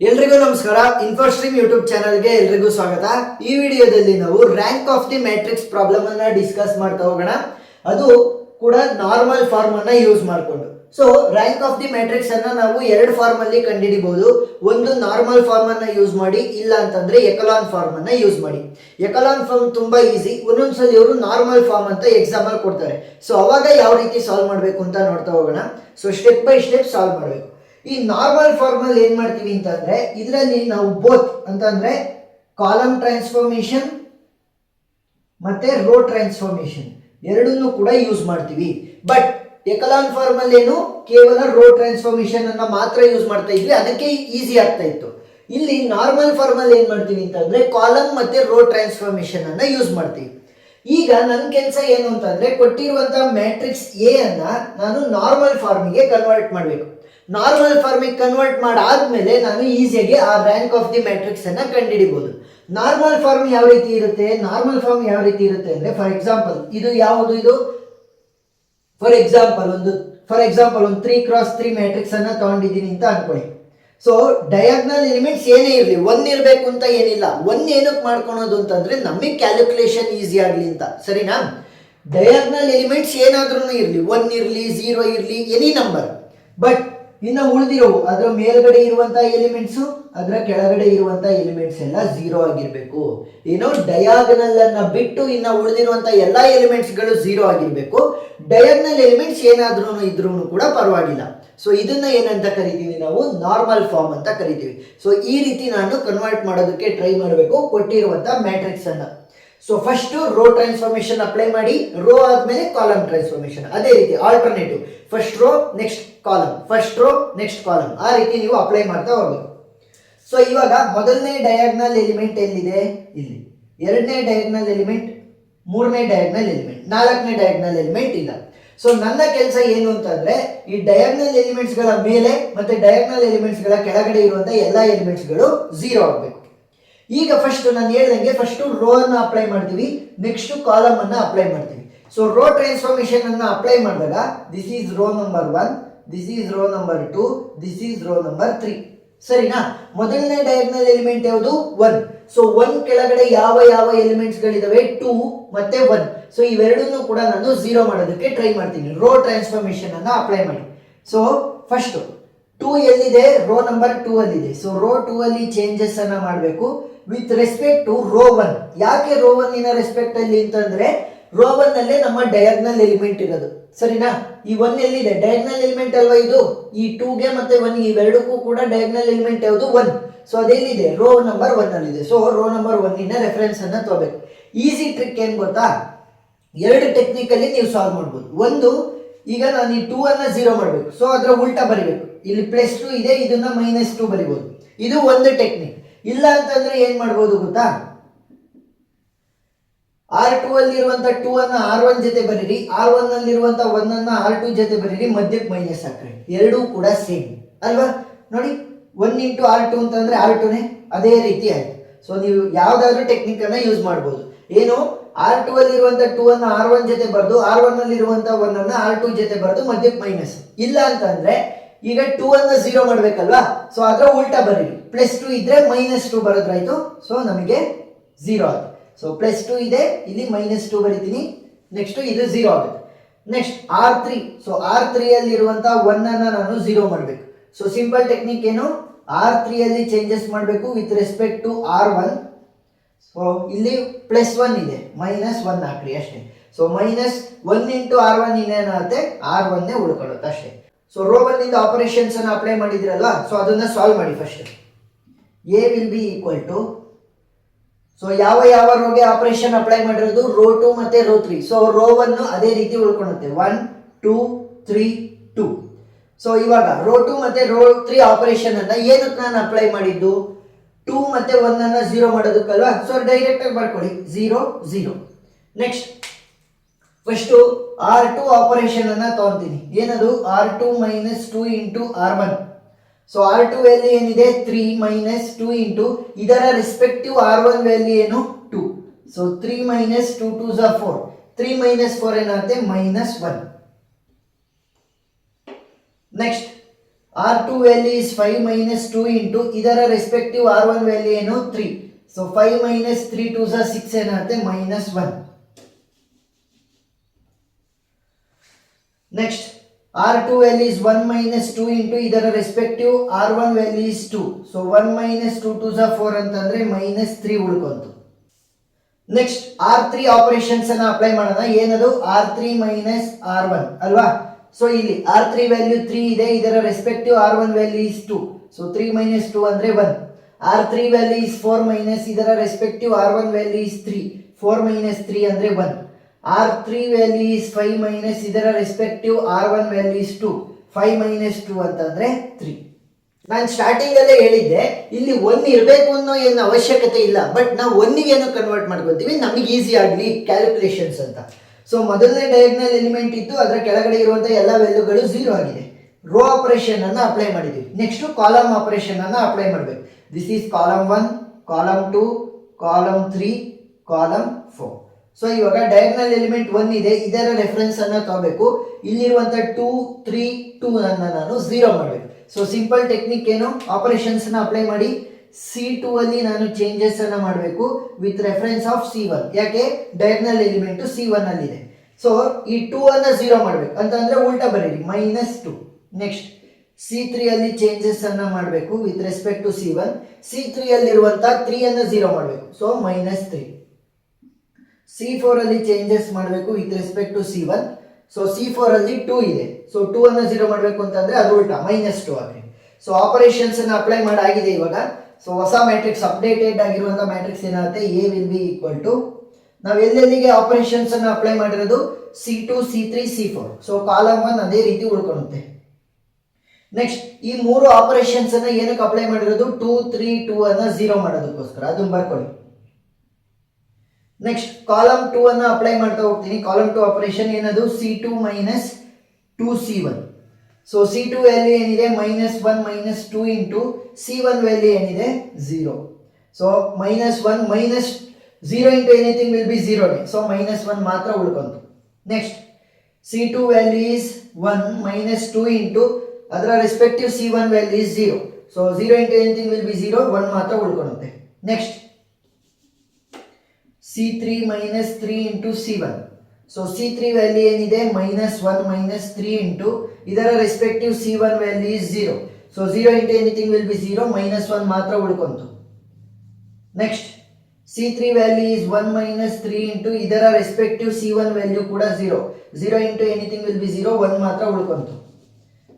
ಎಲ್ರಿಗೂ ನಮಸ್ಕಾರ. ಇನ್ಫೋಸ್ಟ್ರೀಮ್ ಯೂಟ್ಯೂಬ್ ಚಾನಲ್ಗೆ ಎಲ್ರಿಗೂ ಸ್ವಾಗತ. ಈ ವಿಡಿಯೋದಲ್ಲಿ ನಾವು rank of the matrix problem ಅನ್ನ ಡಿಸ್ಕಸ್ ಮಾಡ್ತಾ ಹೋಗೋಣ. ಅದು ಕೂಡ ನಾರ್ಮಲ್ ಫಾರ್ಮ್ ಅನ್ನ ಯೂಸ್ ಮಾಡಿಕೊಂಡು. So rank of the matrix ಅನ್ನ ನಾವು ಎರಡು ಫಾರ್ಮ್ ಅಲ್ಲಿ ಕಂಡುಹಿಡಿಬಹುದು. ಒಂದು ನಾರ್ಮಲ್ ಫಾರ್ಮ್ ಅನ್ನ ಯೂಸ್ ಮಾಡಿ, ಇಲ್ಲ ಅಂತಂದ್ರೆ ಎಕಲಾನ್ ಫಾರ್ಮ್ ಅನ್ನ ಯೂಸ್ ಮಾಡಿ. ಎಕಲಾನ್ ಫಾರ್ಮ್ ತುಂಬಾ ಈಸಿ. ಒಂದೊಂದ್ಸಲಿ ಅವರು ನಾರ್ಮಲ್ ಫಾರ್ಮ್ ಅಂತ ಎಕ್ಸಾಂಪಲ್ ಕೊಡ್ತಾರೆ. ಸೊ ಅವಾಗ ಯಾವ ರೀತಿ ಸಾಲ್ವ್ ಮಾಡಬೇಕು ಅಂತ ನೋಡ್ತಾ ಹೋಗೋಣ. So step by step solve ಮಾಡಬೇಕು. ಈ ನಾರ್ಮಲ್ ಫಾರ್ಮ್ ಅಲ್ಲಿ ಏನ್ ಮಾಡ್ತೀವಿ ಅಂತಂದ್ರೆ, ಇದರಲ್ಲಿ ನಾವು ಬೋತ್ ಅಂತಂದ್ರೆ ಕಾಲಮ್ ಟ್ರಾನ್ಸ್ಫಾರ್ಮೇಶನ್ ಮತ್ತೆ ರೋ ಟ್ರಾನ್ಸ್ಫಾರ್ಮೇಶನ್ ಎರಡನ್ನೂ ಕೂಡ ಯೂಸ್ ಮಾಡ್ತೀವಿ. ಬಟ್ ಎಕಲಾನ್ ಫಾರ್ಮ್ ಅಲ್ಲಿ ಏನು ಕೇವಲ ರೋ ಟ್ರಾನ್ಸ್ಫಾರ್ಮೇಶನ್ ಅನ್ನ ಮಾತ್ರ ಯೂಸ್ ಮಾಡ್ತಾ ಇದ್ವಿ, ಅದಕ್ಕೆ ಈಸಿ ಆಗ್ತಾ ಇತ್ತು. ಇಲ್ಲಿ ನಾರ್ಮಲ್ ಫಾರ್ಮ್ ಅಲ್ಲಿ ಏನ್ ಮಾಡ್ತೀವಿ ಅಂತಂದ್ರೆ ಕಾಲಮ್ ಮತ್ತೆ ರೋ ಟ್ರಾನ್ಸ್ಫಾರ್ಮೇಶನ್ ಅನ್ನ ಯೂಸ್ ಮಾಡ್ತೀವಿ. ಈಗ ನನ್ನ ಕೆಲಸ ಏನು ಅಂತಂದ್ರೆ, ಕೊಟ್ಟಿರುವಂತಹ ಮ್ಯಾಟ್ರಿಕ್ಸ್ ಎ ಅನ್ನ ನಾನು ನಾರ್ಮಲ್ ಫಾರ್ಮಿಗೆ ಕನ್ವರ್ಟ್ ಮಾಡಬೇಕು. ನಾರ್ಮಲ್ ಫಾರ್ಮಿಗೆ ಕನ್ವರ್ಟ್ ಮಾಡಾದ್ಮೇಲೆ ನಾನು ಈಸಿಯಾಗಿ ಆ ರ್ಯಾಂಕ್ ಆಫ್ ದಿ ಮ್ಯಾಟ್ರಿಕ್ಸ್ ಅನ್ನ ಕಂಡುಹಿಡಿಬಹುದು. ನಾರ್ಮಲ್ ಫಾರ್ಮ್ ಯಾವ ರೀತಿ ಇರುತ್ತೆ? ನಾರ್ಮಲ್ ಫಾರ್ಮ್ ಯಾವ ರೀತಿ ಇರುತ್ತೆ ಅಂದ್ರೆ, ಫಾರ್ ಎಕ್ಸಾಂಪಲ್ ಇದು ಯಾವುದು? ಇದು ಫಾರ್ ಎಕ್ಸಾಂಪಲ್ ಒಂದು 3x3 ಮ್ಯಾಟ್ರಿಕ್ಸ್ ಅನ್ನ ತಗೊಂಡಿದ್ದೀನಿ ಅಂತ ಅನ್ಕೊಳ್ಳಿ. ಸೊ ಡಯಾಗ್ನಲ್ ಎಲಿಮೆಂಟ್ಸ್ ಏನೇ ಇರಲಿ, ಒನ್ ಇರಬೇಕು ಅಂತ ಏನಿಲ್ಲ. ಒನ್ ಏನಕ್ಕೆ ಮಾಡ್ಕೊಳೋದು ಅಂತಂದ್ರೆ ನಮಗೆ ಕ್ಯಾಲ್ಕುಲೇಷನ್ ಈಸಿ ಆಗಲಿ ಅಂತ, ಸರಿನಾ? ಡಯಾಗ್ನಲ್ ಎಲಿಮೆಂಟ್ಸ್ ಏನಾದ್ರೂ ಇರಲಿ, 1 ಇರಲಿ, 0 ಇರಲಿ, ಎನಿ ನಂಬರ್. ಬಟ್ ಇನ್ನು ಉಳಿದಿರೋವು, ಅದರ ಮೇಲ್ಗಡೆ ಇರುವಂತಹ ಎಲಿಮೆಂಟ್ಸು, ಅದರ ಕೆಳಗಡೆ ಇರುವಂತಹ ಎಲಿಮೆಂಟ್ಸ್ ಎಲ್ಲ 0 ಆಗಿರ್ಬೇಕು. ಏನೋ ಡಯಾಗನಲ್ ಅನ್ನ ಬಿಟ್ಟು ಇನ್ನು ಉಳಿದಿರುವಂತಹ ಎಲ್ಲಾ ಎಲಿಮೆಂಟ್ಸ್ ಗಳು 0 ಆಗಿರ್ಬೇಕು. ಡಯಾಗ್ನಲ್ ಎಲಿಮೆಂಟ್ಸ್ ಏನಾದ್ರೂ ಇದ್ರೂ ಕೂಡ ಪರವಾಗಿಲ್ಲ. ಸೊ ಇದನ್ನ ಏನಂತ ಕರಿತೀವಿ ನಾವು? ನಾರ್ಮಲ್ ಫಾರ್ಮ್ ಅಂತ ಕರಿತೀವಿ. ಸೊ ಈ ರೀತಿ ನಾನು ಕನ್ವರ್ಟ್ ಮಾಡೋದಕ್ಕೆ ಟ್ರೈ ಮಾಡಬೇಕು ಕೊಟ್ಟಿರುವಂತಹ ಮ್ಯಾಟ್ರಿಕ್ಸ್ ಅನ್ನ. So first row transformation apply ಮಾಡಿ, ರೋ ಆದ್ಮೇಲೆ ಕಾಲಮ್ ಟ್ರಾನ್ಸ್ಫಾರ್ಮೇಶನ್. ಅದೇ ರೀತಿ alternative, first row next column, first row next column, ಆ ರೀತಿ ನೀವು ಅಪ್ಲೈ ಮಾಡ್ತಾ ಹೋಗ್ಬೇಕು. ಸೊ ಇವಾಗ ಮೊದಲನೇ ಡಯಾಗ್ನಲ್ ಎಲಿಮೆಂಟ್ ಎಲ್ಲಿದೆ? ಇಲ್ಲಿ. ಎರಡನೇ ಡಯಾಗ್ನಲ್ ಎಲಿಮೆಂಟ್, ಮೂರನೇ ಡಯಾಗ್ನಲ್ ಎಲಿಮೆಂಟ್, ನಾಲ್ಕನೇ ಡಯಾಗ್ನಲ್ ಎಲಿಮೆಂಟ್ ಇಲ್ಲ. ಸೊ ನನ್ನ ಕೆಲಸ ಏನು ಅಂತಂದ್ರೆ, ಈ ಡಯಾಗ್ನಲ್ ಎಲಿಮೆಂಟ್ಸ್ ಗಳ ಮೇಲೆ ಮತ್ತೆ ಡಯಾಗ್ನಲ್ ಎಲಿಮೆಂಟ್ಸ್ ಗಳ ಕೆಳಗಡೆ ಇರುವಂತಹ ಎಲ್ಲಾ ಎಲಿಮೆಂಟ್ಸ್ ಗಳು 0 ಆಗಬೇಕು. ಈಗ ಫಸ್ಟ್ ನಾನು ಹೇಳ್ದಂಗೆ ಫಸ್ಟ್ ರೋ ಅನ್ನ ಅಪ್ಲೈ ಮಾಡ್ತೀವಿ, ನೆಕ್ಸ್ಟ್ ಕಾಲಮ್ ಅನ್ನ ಅಪ್ಲೈ ಮಾಡ್ತೀವಿ. ಸೊ ರೋ ಟ್ರಾನ್ಸ್ಫಾರ್ಮೇಶನ್ ಅನ್ನ ಅಪ್ಲೈ ಮಾಡಿದಾಗ this is row number 1, this is row number 2, this is row number 3, ಸರಿನಾ? ಮೊದಲನೇ ಡಯಾಗ್ನಲ್ ಎಲಿಮೆಂಟ್ ಯಾವುದು? 1. ಸೊ 1 ಕೆಳಗಡೆ ಯಾವ ಯಾವ ಎಲಿಮೆಂಟ್ಸ್ ಗಳಿದಾವೆ? 2 ಮತ್ತೆ 1. ಸೊ ಇವೆರಡನ್ನೂ ಕೂಡ ನಾನು 0 ಮಾಡೋದಕ್ಕೆ ಟ್ರೈ ಮಾಡ್ತೀನಿ. ರೋ ಟ್ರಾನ್ಸ್ಫಾರ್ಮೇಶನ್ ಅನ್ನ ಅಪ್ಲೈ ಮಾಡಿ. ಸೊ ಫಸ್ಟ್ 2 ಎಲ್ಲಿದೆ? ರೋ ನಂಬರ್ 2 ಅಲ್ಲಿದೆ. ಸೊ ರೋ 2 ಅಲ್ಲಿ ಚೇಂಜಸ್ ಅನ್ನ ಮಾಡಬೇಕು ವಿತ್ ರೆಸ್ಪೆಕ್ಟ್ ಟು ರೋ 1. ಯಾಕೆ ರೋ 1 ರೆಸ್ಪೆಕ್ಟ್ ಅಲ್ಲಿ ಅಂತಂದ್ರೆ, ರೋ 1 ಅಲ್ಲೇ ನಮ್ಮ ಡಯಾಗ್ನಲ್ ಎಲಿಮೆಂಟ್ ಇರೋದು, ಸರಿನಾ? ಈ 1 ಎಲ್ಲಿದೆ? ಡಯಾಗ್ನಲ್ ಎಲಿಮೆಂಟ್ ಅಲ್ವಾ ಇದು? ಈ 2ಗೆ ಮತ್ತೆ 1 ಇವೆರಡಕ್ಕೂ ಕೂಡ ಡಯಾಗ್ನಲ್ ಎಲಿಮೆಂಟ್ ಯಾವುದು? 1. ಸೊ ಅದೆಲ್ಲಿದೆ? ರೋ ನಂಬರ್ 1 ಅಲ್ಲಿದೆ. ಸೊ ರೋ ನಂಬರ್ 1 ರೆಫರೆನ್ಸ್ ಅನ್ನ ತಗೋಬೇಕು. ಈಸಿ ಟ್ರಿಕ್ ಏನ್ ಗೊತ್ತಾ? ಎರಡು ಟೆಕ್ನಿಕ್ ಅಲ್ಲಿ ನೀವು ಸಾಲ್ವ್ ಮಾಡ್ಬೋದು. ಒಂದು, ಈಗ ನಾನು ಈ 2 ಅನ್ನ 0 ಮಾಡಬೇಕು. ಸೊ ಅದರ ಉಲ್ಟಾ ಬರಿಬೇಕು. ಇಲ್ಲಿ +2 ಇದೆ, ಇದನ್ನ -2 ಬರಿಬಹುದು. ಇದು ಒಂದು ಟೆಕ್ನಿಕ್. ಇಲ್ಲ ಅಂತಂದ್ರೆ ಏನ್ ಮಾಡ್ಬೋದು ಗೊತ್ತಾ? R2 ಅಲ್ಲಿರುವಂತ 2 ಅನ್ನ R1 ಜೊತೆ ಬರೀರಿ, R1 ಅಲ್ಲಿರುವಂತ 1 ಅನ್ನ R2 ಜೊತೆ ಬರೀರಿ, ಮಧ್ಯಕ್ಕೆ ಮೈನಸ್ ಹಾಕ್ರಿ. ಎರಡೂ ಕೂಡ ಸೇಮ್ ಅಲ್ವಾ? ನೋಡಿ, 1 × R2 ಅಂತಂದ್ರೆ R2ನೇ. ಅದೇ ರೀತಿ ಆಯ್ತು. ಸೊ ನೀವು ಯಾವ್ದಾದ್ರು ಟೆಕ್ನಿಕ್ ಅನ್ನ ಯೂಸ್ ಮಾಡ್ಬೋದು. ಏನು? R2 ಅಲ್ಲಿರುವಂತ 2 ಅನ್ನ R1 ಜೊತೆ ಬರೆದು, R1 ಅಲ್ಲಿರುವಂತ 1 ಅನ್ನ R2 ಜೊತೆ ಬರೆದು ಮಧ್ಯಕ್ಕೆ ಮೈನಸ್. ಇಲ್ಲ ಅಂತಂದ್ರೆ ಈಗ 2 ಅನ್ನ 0 ಮಾಡ್ಬೇಕಲ್ವಾ? ಸೊ ಅದರ ಉಲ್ಟಾ ಬರೀರಿ. +2 ಇದ್ರೆ -2 ಬರೋದ್ರಾಯ್ತು. ಸೊ ನಮಗೆ 0 ಆಗುತ್ತೆ. ಸೊ +2 ಇದೆ, ಇಲ್ಲಿ -2 ಬರಿತೀನಿ. ನೆಕ್ಸ್ಟ್ ಇದು 0 ಆಗುತ್ತೆ. Next R3. ಸೊ R3 ಅಲ್ಲಿರುವಂತ 1 ಅನ್ನ ನಾನು 0 ಮಾಡಬೇಕು. ಸೊ ಸಿಂಪಲ್ ಟೆಕ್ನಿಕ್ ಏನು? R3 ಅಲ್ಲಿ ಚೇಂಜಸ್ ಮಾಡಬೇಕು with respect to R1. So ಇಲ್ಲಿ +1 ಇದೆ, -1 ಹಾಕ್ರಿ ಅಷ್ಟೇ. So -1 × R1 ಇನ್ನೇನಾಗುತ್ತೆ? R1 ಉಳ್ಕೊಳ್ಳುತ್ತೆ ಅಷ್ಟೇ. ಸೊ ರೋ 1 ಇಂದ ಆಪರೇಷನ್ಸ್ ಅನ್ನು ಅಪ್ಲೈ ಮಾಡಿದ್ರಲ್ವಾ? ಸೊ ಅದನ್ನ ಸಾಲ್ವ್ ಮಾಡಿ first. A will be equal to, so ಯಾವ ರೋಗೆ ಆಪರೇಷನ್ ಅಪ್ಲೈ ಮಾಡಿರೋದು? ರೋ 2 ಮತ್ತೆ ರೋ 3. ಸೊ ರೋ 1 ಅದೇ ರೀತಿ ಉಳ್ಕೊಳ್ಳುತ್ತೆ, 1 2 3 2. ಸೊ ಇವಾಗ ರೋ 2 ಮತ್ತೆ ರೋ 3 ಆಪರೇಷನ್ ಅನ್ನ ಏನಕ್ಕೆ ನಾನು ಅಪ್ಲೈ ಮಾಡಿದ್ದು? 2 ಮತ್ತೆ 1 ಅನ್ನ 0 ಮಾಡೋದಕ್ಕಲ್ವಾ? ಸೊ ಡೈರೆಕ್ಟ್ ಆಗಿ ಬರ್ಕೊಳ್ಳಿ, 0 0. ನೆಕ್ಸ್ಟ್ ಫಸ್ಟ್ R2 ಆಪರೇಷನ್ ಅನ್ನ ತಗೊಂತೀನಿ. ಏನದು? R2 - 2 × R1. So R2 value ಏನಿದೆ? 3 - 2 ಇಂಟು ಇದರ ರೆಸ್ಪೆಕ್ಟಿವ್ R1 ವ್ಯಾಲ್ಯೂ ಏನು? 2. So 3 - 2 2s are 4. 3 - 4 ಏನಾಗುತ್ತೆ? -1. Next R2 value is 5 minus 2 into ಇದರ ರೆಸ್ಪೆಕ್ಟಿವ್ R1 ವ್ಯಾಲ್ಯೂ ಏನು 3. ಸೊ 5 minus 3 2 6 ಏನಾಗುತ್ತೆ -1. Next R2 value is 1 minus 2 into ಇದರ respective R1 value is 2. So 1 minus 2 2 4 ಅಂತಂದ್ರೆ -3 ಉಳ್ಕೊಂತು. Next R3 operations ಅನ್ನ apply ಮಾಡೋಣ. ಏನದು R3 minus R1 ಅಲ್ವಾ. ಸೊ ಇಲ್ಲಿ R3 ವ್ಯಾಲ್ಯೂ 3 ಇದೆ, ಇದರ respective R1 value is 2. So 3 minus 2 ಅಂದ್ರೆ 1. R3 ವ್ಯಾಲ್ಯೂ ಇಸ್ 4 minus ಇದರ respective R1 value is 3. 4 minus 3 ಅಂದ್ರೆ 1. R3 ವ್ಯಾಲ್ಯೂ ಇಸ್ 5 minus ಇದರ respective R1 value is 2. 5 minus 2 ಅಂತಂದ್ರೆ 3. ನಾನು ಸ್ಟಾರ್ಟಿಂಗ್ ಅಲ್ಲೇ ಹೇಳಿದ್ದೆ ಇಲ್ಲಿ 1 ಇರಬೇಕು ಅನ್ನೋ ಏನು ಅವಶ್ಯಕತೆ ಇಲ್ಲ, ಬಟ್ ನಾವು 1ಗೆ ಏನು ಕನ್ವರ್ಟ್ ಮಾಡ್ಕೊತೀವಿ ನಮಗೆ ಈಸಿ ಆಗಲಿ ಕ್ಯಾಲ್ಕುಲೇಷನ್ಸ್ ಅಂತ. ಸೊ ಮೊದಲನೇ ಡಯಾಗ್ನಲ್ ಎಲಿಮೆಂಟ್ ಇತ್ತು, ಅದರ ಕೆಳಗಡೆ ಇರುವಂತಹ ಎಲ್ಲ ವ್ಯಾಲ್ಯೂಗಳು 0 ಆಗಿದೆ. ರೋ ಆಪರೇಷನ್ ಅನ್ನು ಅಪ್ಲೈ ಮಾಡಿದ್ವಿ. ನೆಕ್ಸ್ಟ್ ಕಾಲಮ್ ಆಪರೇಷನ್ ಅನ್ನು ಅಪ್ಲೈ ಮಾಡಬೇಕು. This is column 1, column 2, column 3, column 4. So ಇವಾಗ ಡಯಾಗ್ನಲ್ ಎಲಿಮೆಂಟ್ 1 ಇದೆ, ಇದರ ರೆಫರೆನ್ಸ್ ಅನ್ನ ತಗೋಬೇಕು. ಇಲ್ಲಿರುವಂತ 2 3 2 ಅನ್ನ ನಾನು 0 ಮಾಡಬೇಕು. ಸೊ ಸಿಂಪಲ್ ಟೆಕ್ನಿಕ್ ಏನು, ಆಪರೇಷನ್ಸ್ ನ ಅಪ್ಲೈ ಮಾಡಿ C2 ಅಲ್ಲಿ ನಾನು ಚೇಂಜಸ್ ಅನ್ನ ಮಾಡಬೇಕು ವಿತ್ ರೆಫರೆನ್ಸ್ ಆಫ್ C1. ಯಾಕೆ ಡಯಾಗ್ನಲ್ ಎಲಿಮೆಂಟ್ C1 ಅಲ್ಲಿ ಇದೆ. ಸೊ ಈ 2 ಅನ್ನ 0 ಮಾಡಬೇಕು ಅಂತಂದ್ರೆ ಉಲ್ಟಾ ಬರೀರಿ -2. ನೆಕ್ಸ್ಟ್ C3 ಅಲ್ಲಿ ಚೇಂಜಸ್ ಅನ್ನ ಮಾಡಬೇಕು with respect to C1. C3 ಅಲ್ಲಿರುವಂತ 3 ಅನ್ನ 0 ಮಾಡಬೇಕು. ಸೊ -3. C4 ಅಲ್ಲಿ ಚೇಂಜಸ್ ಮಾಡಬೇಕು with respect to C1. So C4 ಅಲ್ಲಿ 2 ಇದೆ. ಸೊ 2 ಅನ್ನ 0 ಮಾಡಬೇಕು ಅಂತಂದ್ರೆ ಅದು ಉಲ್ಟಾ -2 ಆಗಿದೆ. ಸೊ ಆಪರೇಷನ್ಸ್ ಅನ್ನ ಅಪ್ಲೈ ಮಾಡಾಗಿದೆ ಇವಾಗ. ಸೊ ಹೊಸ ಮ್ಯಾಟ್ರಿಕ್ಸ್ ಅಪ್ಡೇಟೆಡ್ ಆಗಿರುವಂತಹ ಮ್ಯಾಟ್ರಿಕ್ಸ್ ಏನಾಗುತ್ತೆ A will be equal to, ನಾವು ಎಲ್ಲೆಲ್ಲಿಗೆ ಆಪರೇಷನ್ಸ್ ಅನ್ನ ಅಪ್ಲೈ ಮಾಡಿರೋದು C2 C3 C4. So column 1 ಅದೇ ರೀತಿ ಉಳ್ಕೊಳ್ಳುತ್ತೆ. ನೆಕ್ಸ್ಟ್ ಈ ಮೂರು ಆಪರೇಷನ್ಸ್ ಅನ್ನ ಏನಕ್ಕೆ ಅಪ್ಲೈ ಮಾಡಿರೋದು 2 3 2 ಅನ್ನ 0 ಮಾಡೋದಕ್ಕೋಸ್ಕರ, ಅದನ್ನ ಬರ್ಕೊಳ್ಳಿ. ನೆಕ್ಸ್ಟ್ ಕಾಲಮ್ 2 ಅನ್ನ ಅಪ್ಲೈ ಮಾಡ್ತಾ ಹೋಗ್ತೀನಿ. ಕಾಲಮ್ 2 ಆಪರೇಷನ್ ಏನದು C2 minus 2C1. So C2 value ಏನಿದೆ -1 -2 ಇಂಟು C1 ವ್ಯಾಲ್ಯೂ ಏನಿದೆ 0. So -1 -0 into anything will be 0. So -1 ಮಾತ್ರ ಉಳ್ಕೊಂತು. Next C2 value is 1 -2 into ಅದರ respective C1 value is 0. So 0 into anything will be 0, 1 ಮಾತ್ರ ಉಳ್ಕೊಳ್ಳುತ್ತೆ. Next C3 -3 into C1. So C3 value ಏನಿದೆ -1 -3 into ಇದರ respective C1 value is 0. So 0 into anything will be 0, -1 ಮಾತ್ರ ಉಳ್ಕೊಂತು. Next C3 value is 1 -3 into ಇದರ respective C1 value ಕೂಡ 0. 0 into anything will be 0, 1 ಮಾತ್ರ ಉಳ್ಕೊಂತು.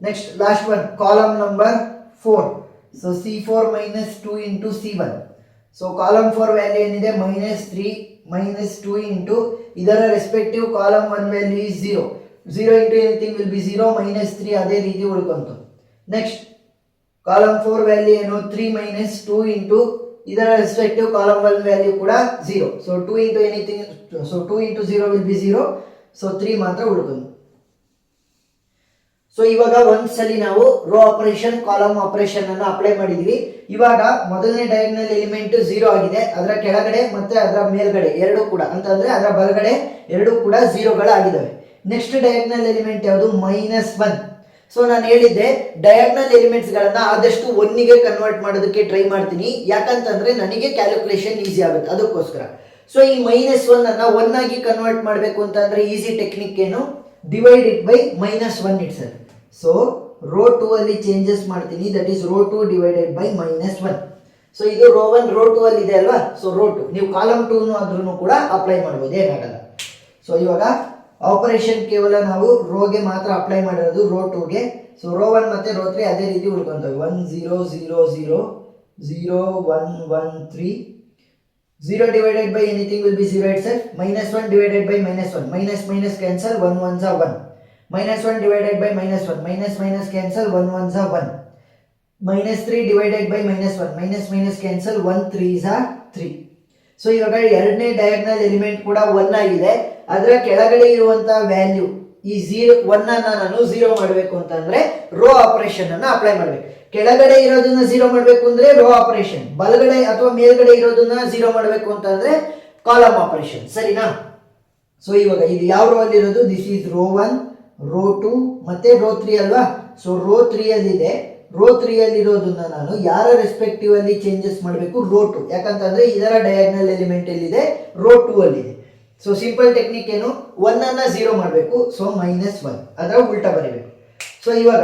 Next last one column number 4. So C4 -2 into C1. So column 4 value ಏನಿದೆ -3 -2 into ಇದರ respective column 1 value is 0. 0 into anything will be 0, -3 ಅದೇ ರೀತಿ ಉಳ್ಕೊಂತು. Next column 4 value ಏನು 3 -2 into ಇದರ respective column 1 value ಕೂಡ 0. So 2 into anything, so 2 into 0 will be 0. So 3 ಮಾತ್ರ ಉಳ್ಕೊಂತು. So ಇವಾಗ ಒಂದ್ಸಲಿ ನಾವು ರೋ ಆಪರೇಷನ್ ಕಾಲಮ್ ಆಪರೇಷನ್ ಅನ್ನು ಅಪ್ಲೈ ಮಾಡಿದೀವಿ. ಇವಾಗ ಮೊದಲನೇ ಡಯಾಗ್ನಲ್ ಎಲಿಮೆಂಟ್ 0 ಆಗಿದೆ, ಅದರ ಕೆಳಗಡೆ ಮತ್ತೆ ಅದರ ಮೇಲ್ಗಡೆ ಎರಡು ಕೂಡ, ಅಂತಂದ್ರೆ ಅದರ ಬಲಗಡೆ ಎರಡು ಕೂಡ 0ಗಳಾಗಿದ್ದಾವೆ. ನೆಕ್ಸ್ಟ್ ಡಯಾಗ್ನಲ್ ಎಲಿಮೆಂಟ್ ಯಾವುದು -1. ಸೊ ನಾನು ಹೇಳಿದ್ದೆ ಡಯಾಗ್ನಲ್ ಎಲಿಮೆಂಟ್ಸ್ ಗಳನ್ನ ಆದಷ್ಟು 1ಗೆ ಕನ್ವರ್ಟ್ ಮಾಡೋದಕ್ಕೆ ಟ್ರೈ ಮಾಡ್ತೀನಿ, ಯಾಕಂತಂದ್ರೆ ನನಗೆ ಕ್ಯಾಲ್ಕುಲೇಷನ್ ಈಸಿ ಆಗುತ್ತೆ ಅದಕ್ಕೋಸ್ಕರ. ಸೊ ಈ -1 ಅನ್ನ 1 ಆಗಿ ಕನ್ವರ್ಟ್ ಮಾಡಬೇಕು ಅಂತಂದ್ರೆ ಈಸಿ ಟೆಕ್ನಿಕ್ ಏನು, divide it by -1 itself. So row 2 ಅಲ್ಲಿ ಚೇಂಜಸ್ ಮಾಡ್ತೀನಿ, that is row 2 divided by -1. So ಇದು ರೋ 1 ರೋ 2 ಅಲ್ಲಿ ಇದೆ ಅಲ್ವಾ. ಸೊ ರೋ 2 ನೀವು ಕಾಲಮ್ 2 ಆದ್ರೂ ಕೂಡ ಅಪ್ಲೈ ಮಾಡ್ಬೋದು, ಏನಾಗಲ್ಲ. ಸೊ ಇವಾಗ ಆಪರೇಷನ್ ಕೇವಲ ನಾವು ರೋಗೆ ಮಾತ್ರ ಅಪ್ಲೈ ಮಾಡಿರೋದು ರೋ 2ಗೆ. ಸೊ ರೋ 1 ಮತ್ತೆ ರೋ 3 ಅದೇ ರೀತಿ ಉಳ್ಕೊಂತವೆ. 1 0 0 0 0 1 1 3. 0 divided by anything will be 0 itself. -1 divided by -1. Minus cancel, 1 1s are 1. -1 divided by -1. Minus cancel, 1 1s are 1. -3 divided by -1. Minus cancel, 1 3s are 3. So ಇವಾಗ ಎರಡನೇ diagonal element ಕೂಡ 1 ಆಗಿದೆ. ಅದರ ಕೆಳಗಡೆ ಇರುವಂತಹ ವ್ಯಾಲ್ಯೂ ಈ 1 ಅನ್ನ ನಾನು 0 ಮಾಡಬೇಕು ಅಂತಂದ್ರೆ ರೋ ಆಪರೇಷನ್ ಅನ್ನ ಅಪ್ಲೈ ಮಾಡಬೇಕು. ಕೆಳಗಡೆ ಇರೋದನ್ನ 0 ಮಾಡಬೇಕು ಅಂದ್ರೆ ರೋ ಆಪರೇಷನ್, ಬಲಗಡೆ ಅಥವಾ ಮೇಲ್ಗಡೆ ಇರೋದನ್ನ 0 ಮಾಡಬೇಕು ಅಂತಂದ್ರೆ ಕಾಲಮ್ ಆಪರೇಷನ್, ಸರಿನಾ? ಸೊ ಇವಾಗ ಇದು ಯಾವ ರೋ ಅಲ್ಲಿ ಇರೋದು, ದಿಸ್ ಈಸ್ ರೋ 1 ರೋ 2 ಮತ್ತೆ ರೋ 3 ಅಲ್ವಾ. ಸೊ ರೋ 3 ಅಲ್ಲಿ ಇದೆ ರೋ 3 ಅಲ್ಲಿ ಇರೋದನ್ನ ನಾನು ಯಾರ ರೆಸ್ಪೆಕ್ಟಿವ್ ಅಲ್ಲಿ ಚೇಂಜಸ್ ಮಾಡಬೇಕು, ರೋ 2, ಯಾಕಂತಂದ್ರೆ ಇದರ ಡಯಾಗ್ನಲ್ ಎಲಿಮೆಂಟ್ ಎಲ್ಲಿದೆ, ರೋ 2 ಅಲ್ಲಿ ಇದೆ. ಸೊ ಸಿಂಪಲ್ ಟೆಕ್ನಿಕ್ ಏನು, 1 ಅನ್ನ 0 ಮಾಡಬೇಕು, ಸೊ -1 ಅದರ ಉಲ್ಟಾ ಬರೀಬೇಕು. ಸೊ ಇವಾಗ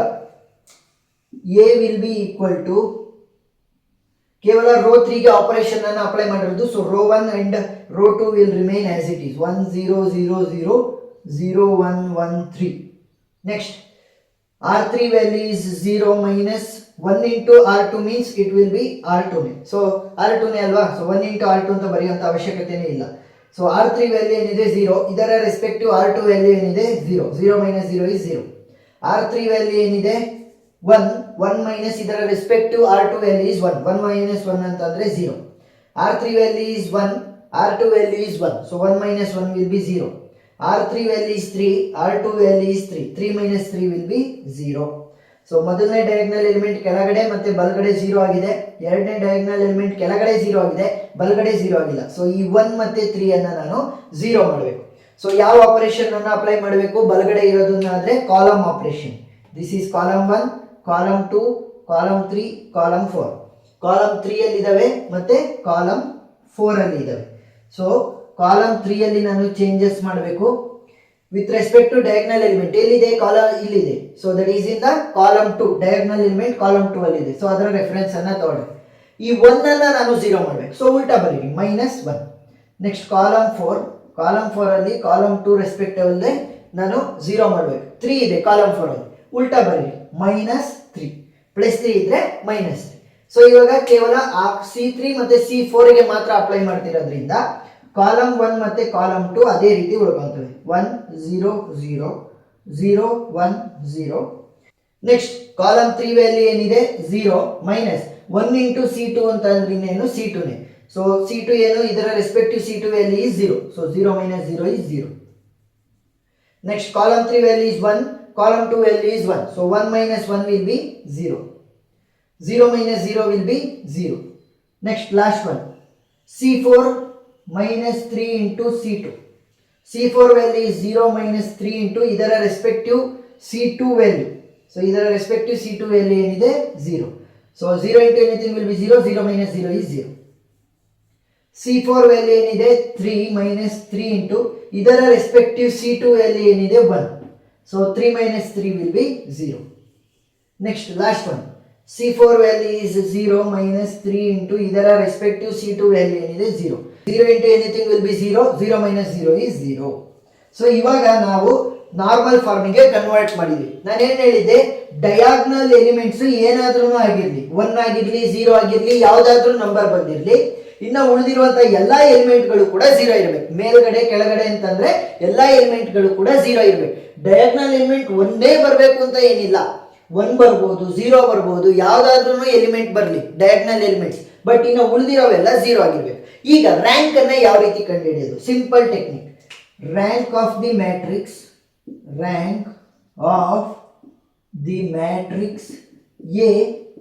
A will be equal to ಕೇವಲ ರೋ 3 ಗೆ ಆಪರೇಷನ್ ಅನ್ನು ಅಪ್ಲೈ ಮಾಡಿರೋದು. So row 1 and row 2 will remain as it is 1 0 0 0 0 1 1 3. Next R3 value is 0 minus 1 into R2 means it will be R2 ನೇ. So R2 ನೇ ಅಲ್ವಾ, so 1 into R2 ಅಂತ ಬರೆಯುವಂತ ಅವಶ್ಯಕತೆನೇ ಇಲ್ಲ. ಸೊ R3 ವ್ಯಾಲ್ಯೂ ಏನಿದೆ 0, ಇದರ ರೆಸ್ಪೆಕ್ಟಿವ್ R2 ವ್ಯಾಲ್ಯೂ ಏನಿದೆ 0, 0 minus 0 is 0. R3 value ಏನಿದೆ 1, 1 minus ಇದರ respective R2 value is 1, 1 minus 1 ಅಂತಂದ್ರೆ 0. R3 value is 1, R2 value is 1, so 1 minus 1 will be 0. R3 value is 3, R2 value is 3, 3 minus 3 will be 0. So ಮೊದಲನೇ diagonal element ಕೆಳಗಡೆ ಮತ್ತೆ ಬಲಗಡೆ 0 ಆಗಿದೆ, ಎರಡನೇ diagonal element ಕೆಳಗಡೆ 0 ಆಗಿದೆ, ಬಲಗಡೆ 0 ಆಗಿಲ್ಲ. ಸೊ ಈ 1 ಮತ್ತೆ 3 ಅನ್ನ ನಾನು 0 ಮಾಡಬೇಕು. ಸೊ ಯಾವ ಆಪರೇಷನ್ ಅನ್ನು ಅಪ್ಲೈ ಮಾಡಬೇಕು, ಬಲಗಡೆ ಇರೋದನ್ನ ಆದ್ರೆ column operation. This is column 1, column 2, column 3, column 4. Column 3 ಅಲ್ಲಿ ಇದಾವೆ ಮತ್ತೆ ಕಾಲಮ್ 4 ಅಲ್ಲಿ ಇದಾವೆ. ಸೊ ಕಾಲಮ್ 3 ಅಲ್ಲಿ ನಾನು ಚೇಂಜಸ್ ಮಾಡಬೇಕು with respect to diagonal element. ಎಲ್ಲಿದೆ, ಕಾಲಮ್ ಇಲ್ಲಿದೆ. So that is in the column 2, diagonal element column 2 ಅಲ್ಲಿ ಇದೆ. ಸೊ ಅದರ ರೆಫರೆನ್ಸ್ ಅನ್ನ ತಗೊಳ್ಳಿ. ಈ 1 ಅನ್ನ ನಾನು 0 ಮಾಡಬೇಕು, ಸೊ ಉಲ್ಟಾ ಬರೀರಿ -1. ನೆಕ್ಸ್ಟ್ ಕಾಲಮ್ 4, ಕಾಲಮ್ 4 ಅಲ್ಲಿ ಕಾಲಮ್ 2 ರೆಸ್ಪೆಕ್ಟಿವ್ ಅಲ್ಲದೆ ನಾನು 0 ಮಾಡಬೇಕು. 3 ಇದೆ ಕಾಲಮ್ 4 ಅಲ್ಲಿ, ಉಲ್ಟಾ ಬರೀರಿ -3, +3 ಇದ್ರೆ -3. ಸೊ ಇವಾಗ ಕೇವಲ C3 ಮತ್ತೆ C4 ಗೆ ಮಾತ್ರ ಅಪ್ಲೈ ಮಾಡ್ತಿರೋದ್ರಿಂದ ಕಾಲಮ್ 1 ಮತ್ತೆ ಕಾಲಮ್ 2 ಅದೇ ರೀತಿ ಉಳ್ಕೊಂತವೆ. 1 0 0 0 1 0. ನೆಕ್ಸ್ಟ್ ಕಾಲಮ್ 3 ವ್ಯಾಲ್ಯೂ ಏನಿದೆ 0 ಮೈನಸ್ 1 ಇಂಟು C2 ಅಂತ ಅಂದ್ರೆ ಇನ್ನೇನು C2 ನೇ. ಸೊ C2 ಏನು, ಇದರ respective C2 value is 0, so 0 minus 0 is 0. Next column 3 value is 1, column 2 value is 1, so 1 minus 1 will be 0, 0 minus 0 will be 0. Next last one, C4 minus 3 into C2. C4 value is 0 minus 3 into ಇದರ respective C2 value. So ಇದರ respective C2 value ಏನಿದೆ 0. So 0 into anything will be 0, 0 minus 0 is 0. C4 value ಏನಿದೆ 3 minus 3 into ಇದರ respective C2 value ಏನಿದೆ 1. So 3 minus 3 will be 0. Next last one, C4 value is 0 minus 3 into ಇದರ respective C2 value ಏನಿದೆ 0. 0 into anything will be 0, 0 minus 0 is 0. So ಇವಾಗ ನಾವು normal ಫಾರ್ಮಿಗೆ convert ಮಾಡಿದ್ವಿ. ನಾನು ಏನು ಹೇಳಿದ್ದೆ, ಡಯಾಗ್ನಲ್ ಎಲಿಮೆಂಟ್ಸ್ ಏನಾದ್ರೂ ಆಗಿರ್ಲಿ, 1 ಆಗಿರ್ಲಿ 0 ಆಗಿರ್ಲಿ, ಯಾವುದಾದ್ರೂ ನಂಬರ್ ಬಂದಿರಲಿ, ಇನ್ನು ಉಳಿದಿರುವಂತಹ ಎಲ್ಲಾ ಎಲಿಮೆಂಟ್ಗಳು ಕೂಡ 0 ಇರಬೇಕು. ಮೇಲ್ಗಡೆ ಕೆಳಗಡೆ ಅಂತಂದ್ರೆ ಎಲ್ಲಾ ಎಲಿಮೆಂಟ್ಗಳು ಕೂಡ 0 ಇರಬೇಕು. ಡಯಾಗ್ನಲ್ ಎಲಿಮೆಂಟ್ ಒಂದೇ ಬರಬೇಕು ಅಂತ ಏನಿಲ್ಲ, 1 ಬರ್ಬೋದು, 0 ಬರ್ಬೋದು, ಯಾವುದಾದ್ರೂ ಎಲಿಮೆಂಟ್ ಬರಲಿ ಡಯಾಗ್ನಲ್ ಎಲಿಮೆಂಟ್ಸ್, ಬಟ್ ಇನ್ನು ಉಳಿದಿರೋವೆಲ್ಲ 0 ಆಗಿರ್ಬೇಕು. ಈಗ ರ್ಯಾಂಕ್ ಅನ್ನ ಯಾವ ರೀತಿ ಕಂಡುಹಿಡಿಯೋದು, simple technique. Rank of the matrix, rank of the matrix A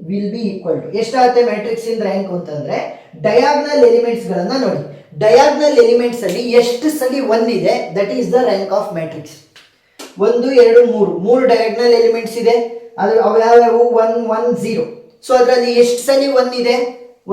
will be equal to ಎಷ್ಟಾಗುತ್ತೆ ಮ್ಯಾಟ್ರಿಕ್ಸ್ ಇನ್ ರ್ಯಾಂಕ್ ಅಂತಂದ್ರೆ, ಡಯಾಗ್ನಲ್ ಎಲಿಮೆಂಟ್ಸ್ ಗಳನ್ನ ನೋಡಿ. ಡಯಾಗ್ನಲ್ ಎಲಿಮೆಂಟ್ಸ್ ಅಲ್ಲಿ ಎಷ್ಟು ಸಲಿ 1 ಇದೆ, that is the rank of matrix. 1 2 3 diagonal elements ಇದೆ, ಅದು ಯಾವ್ಯಾವು 1 1 0. ಸೊ ಅದರಲ್ಲಿ ಎಷ್ಟು ಸಲಿ 1 ಇದೆ,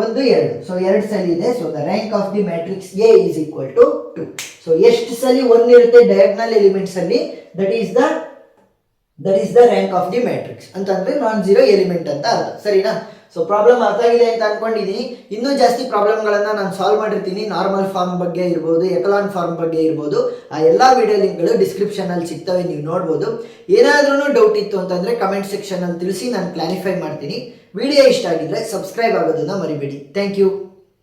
1 2, ಸೊ 2 ಸಲಿ ಇದೆ. So the rank of the matrix A is equal to 2. So ಎಷ್ಟು ಸಲಿ 1 ಇರುತ್ತೆ ಡಯಾಗ್ನಲ್ ಎಲಿಮೆಂಟ್ಸ್ ಅಲ್ಲಿ, that is the rank of the matrix ಅಂತಂದ್ರೆ ನಾನ್ ಜೀರೋ ಎಲಿಮೆಂಟ್ ಅಂತ ಅರ್ಥ, ಸರಿನಾ? ಸೊ ಪ್ರಾಬ್ಲಮ್ ಅರ್ಥ ಆಗಿದೆ ಅಂತ ಅನ್ಕೊಂಡಿದ್ದೀನಿ. ಇನ್ನೂ ಜಾಸ್ತಿ ಪ್ರಾಬ್ಲಮ್ಗಳನ್ನ ನಾನು ಸಾಲ್ವ್ ಮಾಡಿರ್ತೀನಿ. ನಾರ್ಮಲ್ ಫಾರ್ಮ್ ಬಗ್ಗೆ ಇರ್ಬೋದು, ಎಕಲಾನ್ ಫಾರ್ಮ್ ಬಗ್ಗೆ ಇರ್ಬೋದು, ಆ ಎಲ್ಲ ವಿಡಿಯೋ ಲಿಂಕ್ಗಳು ಡಿಸ್ಕ್ರಿಪ್ಷನ್ ಅಲ್ಲಿ ಸಿಗ್ತವೆ, ನೀವು ನೋಡ್ಬೋದು. ಏನಾದ್ರೂ ಡೌಟ್ ಇತ್ತು ಅಂತಂದ್ರೆ ಕಮೆಂಟ್ ಸೆಕ್ಷನ್ ಅಲ್ಲಿ ತಿಳಿಸಿ, ನಾನು ಕ್ಲಾರಿಫೈ ಮಾಡ್ತೀನಿ. ವಿಡಿಯೋ ಇಷ್ಟ ಆಗಿದ್ರೆ ಸಬ್ಸ್ಕ್ರೈಬ್ ಆಗೋದನ್ನ ಮರಿಬೇಡಿ. Thank you.